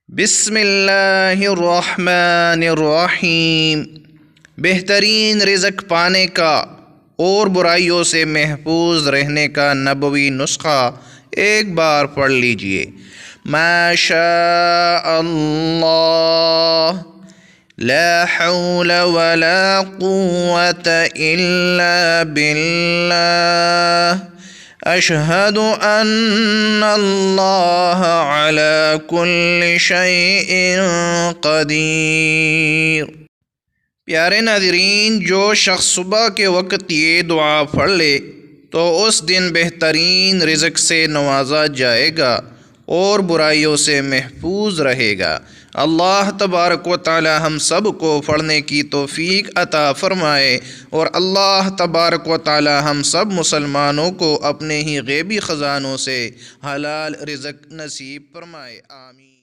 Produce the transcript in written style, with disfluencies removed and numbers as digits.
بسم اللہ الرحمن الرحیم۔ بہترین رزق پانے کا اور برائیوں سے محفوظ رہنے کا نبوی نسخہ ایک بار پڑھ لیجئے۔ ما شاء اللہ لا حول ولا قوة الا باللہ اشہد ان اللہ علی کل شیء قدیر۔ پیارے ناظرین، جو شخص صبح کے وقت یہ دعا پڑھ لے تو اس دن بہترین رزق سے نوازا جائے گا اور برائیوں سے محفوظ رہے گا۔ اللہ تبارک و تعالی ہم سب کو پڑھنے کی توفیق عطا فرمائے، اور اللہ تبارک و تعالی ہم سب مسلمانوں کو اپنے ہی غیبی خزانوں سے حلال رزق نصیب فرمائے۔ آمین۔